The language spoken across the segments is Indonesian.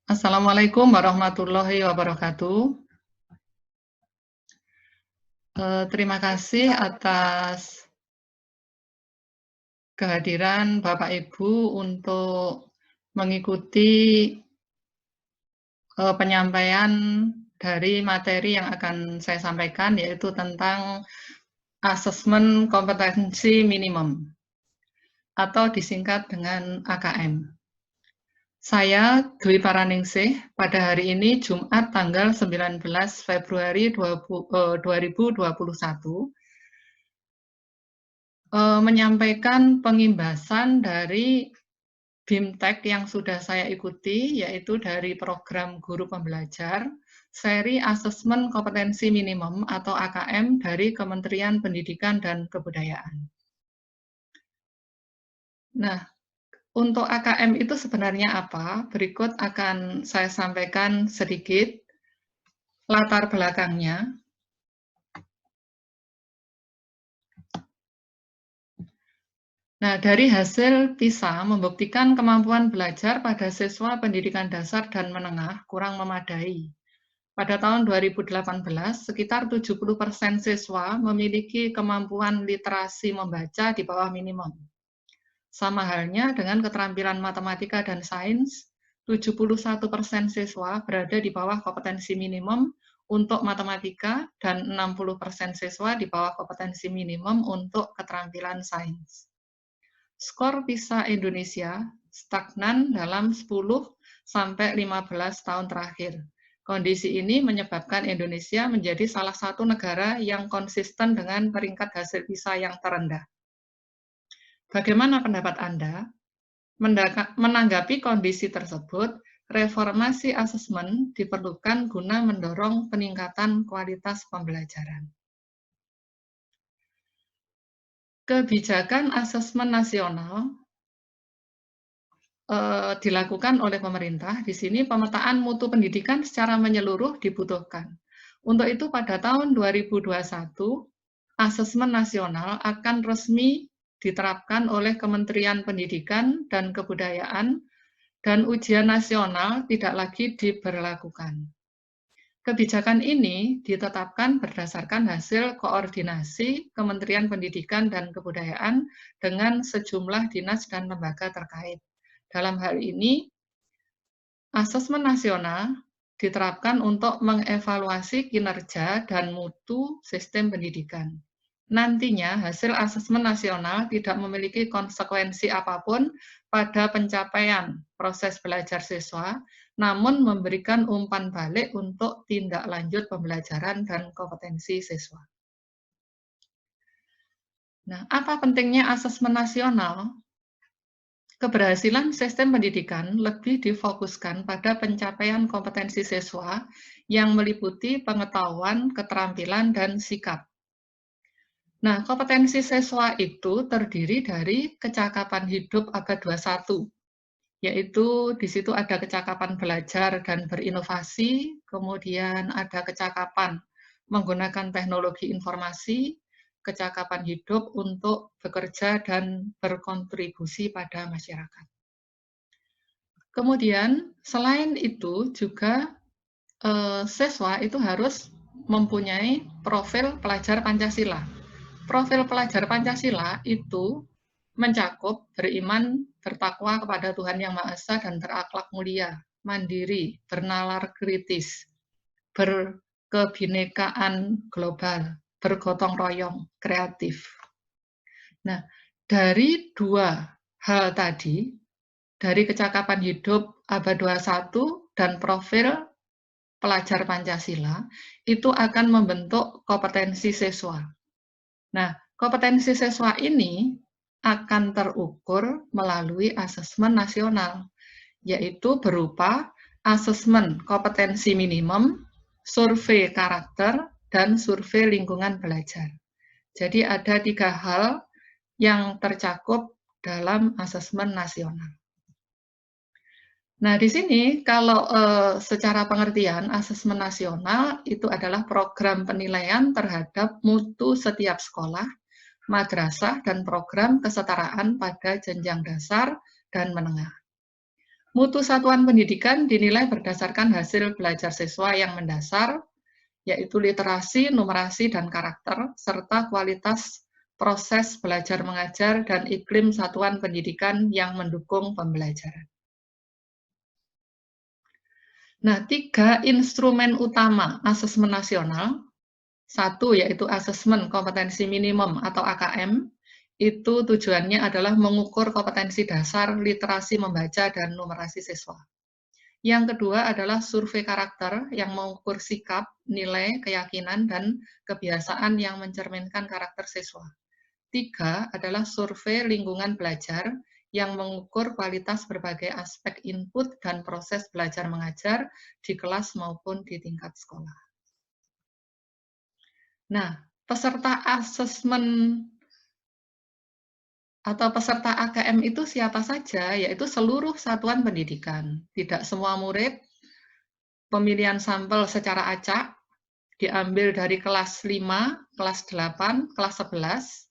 Assalamualaikum warahmatullahi wabarakatuh. Terima kasih atas kehadiran Bapak Ibu untuk mengikuti penyampaian dari materi yang akan saya sampaikan, yaitu tentang asesmen kompetensi minimum atau disingkat dengan AKM. Saya Dwi Paraningsih, pada hari ini Jumat tanggal 19 Februari 2021 menyampaikan pengimbasan dari BIMTEK yang sudah saya ikuti, yaitu dari program Guru Pembelajar, seri Asesmen Kompetensi Minimum atau AKM dari Kementerian Pendidikan dan Kebudayaan. Nah, untuk AKM itu sebenarnya apa? Berikut akan saya sampaikan sedikit latar belakangnya. Nah, dari hasil PISA membuktikan kemampuan belajar pada siswa pendidikan dasar dan menengah kurang memadai. Pada tahun 2018, sekitar 70% siswa memiliki kemampuan literasi membaca di bawah minimum. Sama halnya dengan keterampilan matematika dan sains, 71% siswa berada di bawah kompetensi minimum untuk matematika dan 60% siswa di bawah kompetensi minimum untuk keterampilan sains. Skor PISA Indonesia stagnan dalam 10-15 tahun terakhir. Kondisi ini menyebabkan Indonesia menjadi salah satu negara yang konsisten dengan peringkat hasil PISA yang terendah. Bagaimana pendapat Anda? Menanggapi kondisi tersebut, reformasi asesmen diperlukan guna mendorong peningkatan kualitas pembelajaran. Kebijakan asesmen nasional dilakukan oleh pemerintah. Di sini pemetaan mutu pendidikan secara menyeluruh dibutuhkan. Untuk itu pada tahun 2021, asesmen nasional akan resmi diterapkan oleh Kementerian Pendidikan dan Kebudayaan dan ujian nasional tidak lagi diberlakukan. Kebijakan ini ditetapkan berdasarkan hasil koordinasi Kementerian Pendidikan dan Kebudayaan dengan sejumlah dinas dan lembaga terkait. Dalam hal ini, asesmen nasional diterapkan untuk mengevaluasi kinerja dan mutu sistem pendidikan. Nantinya, hasil asesmen nasional tidak memiliki konsekuensi apapun pada pencapaian proses belajar siswa, namun memberikan umpan balik untuk tindak lanjut pembelajaran dan kompetensi siswa. Nah, apa pentingnya asesmen nasional? Keberhasilan sistem pendidikan lebih difokuskan pada pencapaian kompetensi siswa yang meliputi pengetahuan, keterampilan, dan sikap. Nah, kompetensi siswa itu terdiri dari kecakapan hidup abad 21, yaitu di situ ada kecakapan belajar dan berinovasi, kemudian ada kecakapan menggunakan teknologi informasi, kecakapan hidup untuk bekerja dan berkontribusi pada masyarakat. Kemudian, selain itu juga siswa itu harus mempunyai profil pelajar Pancasila. Profil pelajar Pancasila itu mencakup beriman, bertakwa kepada Tuhan Yang Maha Esa dan berakhlak mulia, mandiri, bernalar kritis, berkebinekaan global, bergotong royong, kreatif. Nah, dari dua hal tadi, dari kecakapan hidup abad 21 dan profil pelajar Pancasila, itu akan membentuk kompetensi siswa. Nah, kompetensi siswa ini akan terukur melalui asesmen nasional, yaitu berupa asesmen kompetensi minimum, survei karakter, dan survei lingkungan belajar. Jadi ada 3 hal yang tercakup dalam asesmen nasional. Nah, di sini kalau secara pengertian asesmen nasional itu adalah program penilaian terhadap mutu setiap sekolah, madrasah, dan program kesetaraan pada jenjang dasar dan menengah. Mutu satuan pendidikan dinilai berdasarkan hasil belajar siswa yang mendasar, yaitu literasi, numerasi, dan karakter, serta kualitas proses belajar mengajar dan iklim satuan pendidikan yang mendukung pembelajaran. Nah, 3 instrumen utama asesmen nasional, satu yaitu asesmen kompetensi minimum atau AKM, itu tujuannya adalah mengukur kompetensi dasar literasi membaca dan numerasi siswa. Yang kedua adalah survei karakter yang mengukur sikap, nilai, keyakinan, dan kebiasaan yang mencerminkan karakter siswa. 3 adalah survei lingkungan belajar yang mengukur kualitas berbagai aspek input dan proses belajar mengajar di kelas maupun di tingkat sekolah. Nah, peserta asesmen atau peserta AKM itu siapa saja, yaitu seluruh satuan pendidikan. Tidak semua murid, pemilihan sampel secara acak, diambil dari kelas 5, kelas 8, kelas 11,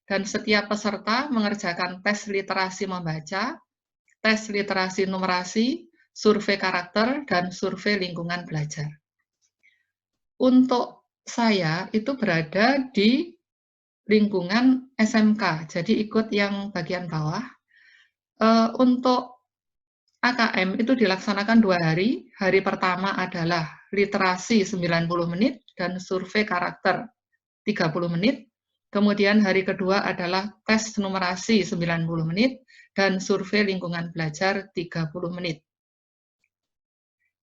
dan setiap peserta mengerjakan tes literasi membaca, tes literasi numerasi, survei karakter, dan survei lingkungan belajar. Untuk saya itu berada di lingkungan SMK, jadi ikut yang bagian bawah. Untuk AKM itu dilaksanakan 2 hari. Hari pertama adalah literasi 90 menit dan survei karakter 30 menit. Kemudian hari kedua adalah tes numerasi 90 menit dan survei lingkungan belajar 30 menit.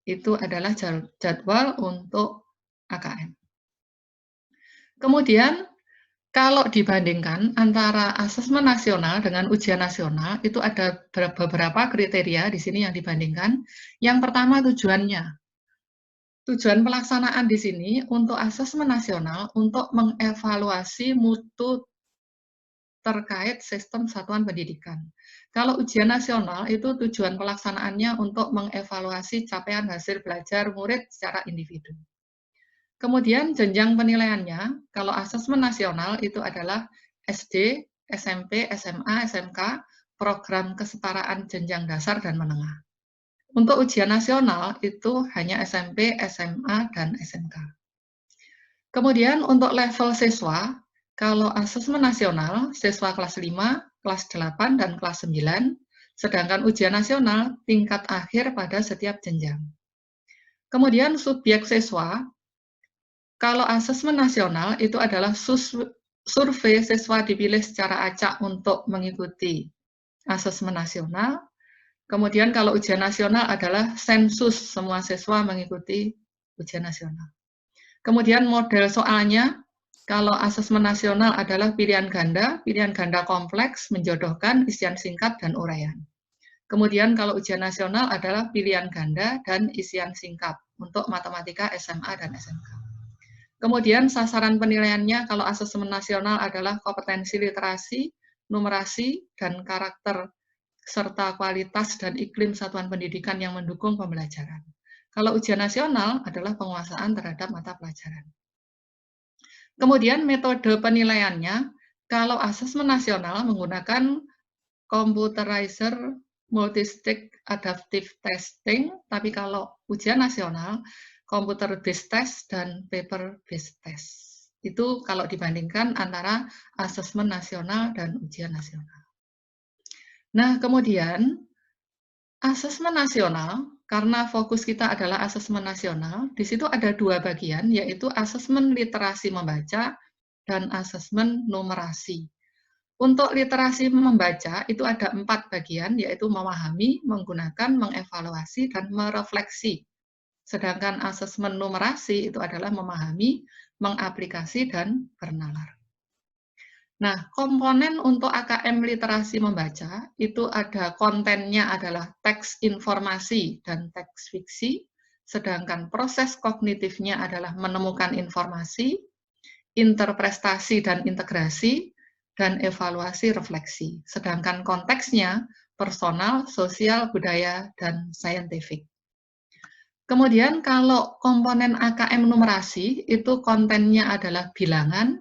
Itu adalah jadwal untuk AKM. Kemudian kalau dibandingkan antara asesmen nasional dengan ujian nasional, itu ada beberapa kriteria di sini yang dibandingkan. Yang pertama tujuannya. Tujuan pelaksanaan di sini untuk asesmen nasional untuk mengevaluasi mutu terkait sistem satuan pendidikan. Kalau ujian nasional itu tujuan pelaksanaannya untuk mengevaluasi capaian hasil belajar murid secara individu. Kemudian jenjang penilaiannya, kalau asesmen nasional itu adalah SD, SMP, SMA, SMK, program kesetaraan jenjang dasar dan menengah. Untuk ujian nasional itu hanya SMP, SMA, dan SMK. Kemudian untuk level siswa, kalau asesmen nasional, siswa kelas 5, kelas 8, dan kelas 9, sedangkan ujian nasional tingkat akhir pada setiap jenjang. Kemudian subjek siswa, kalau asesmen nasional itu adalah survei siswa dipilih secara acak untuk mengikuti asesmen nasional. Kemudian kalau ujian nasional adalah sensus semua siswa mengikuti ujian nasional. Kemudian model soalnya, kalau asesmen nasional adalah pilihan ganda kompleks, menjodohkan, isian singkat, dan uraian. Kemudian kalau ujian nasional adalah pilihan ganda dan isian singkat untuk matematika, SMA, dan SMK. Kemudian sasaran penilaiannya kalau asesmen nasional adalah kompetensi literasi, numerasi, dan karakter, serta kualitas dan iklim satuan pendidikan yang mendukung pembelajaran. Kalau ujian nasional adalah penguasaan terhadap mata pelajaran. Kemudian metode penilaiannya, kalau asesmen nasional menggunakan computerizer multi-stick adaptive testing, tapi kalau ujian nasional, computer based test dan paper based test. Itu kalau dibandingkan antara asesmen nasional dan ujian nasional. Nah, kemudian asesmen nasional, karena fokus kita adalah asesmen nasional, di situ ada 2 bagian, yaitu asesmen literasi membaca dan asesmen numerasi. Untuk literasi membaca itu ada 4 bagian, yaitu memahami, menggunakan, mengevaluasi, dan merefleksi. Sedangkan asesmen numerasi itu adalah memahami, mengaplikasi, dan bernalar. Nah, komponen untuk AKM literasi membaca itu ada kontennya adalah teks informasi dan teks fiksi, sedangkan proses kognitifnya adalah menemukan informasi, interpretasi dan integrasi, dan evaluasi refleksi. Sedangkan konteksnya personal, sosial, budaya, dan saintifik. Kemudian kalau komponen AKM numerasi itu kontennya adalah bilangan,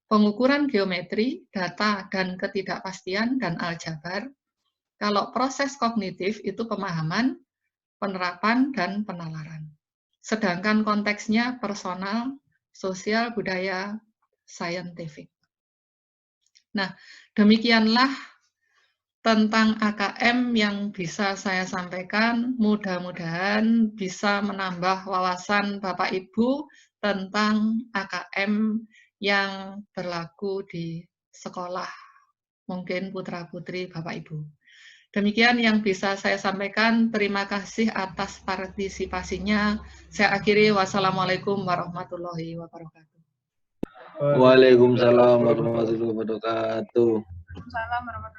pengukuran geometri, data dan ketidakpastian, dan aljabar. Kalau proses kognitif itu pemahaman, penerapan, dan penalaran. Sedangkan konteksnya personal, sosial, budaya, saintifik. Nah, demikianlah tentang AKM yang bisa saya sampaikan. Mudah-mudahan bisa menambah wawasan Bapak Ibu tentang AKM yang berlaku di sekolah, mungkin putra-putri Bapak Ibu. Demikian yang bisa saya sampaikan. Terima kasih atas partisipasinya. Saya akhiri. Wassalamualaikum warahmatullahi wabarakatuh. Waalaikumsalam warahmatullahi wabarakatuh. Waalaikumsalam warahmatullahi wabarakatuh.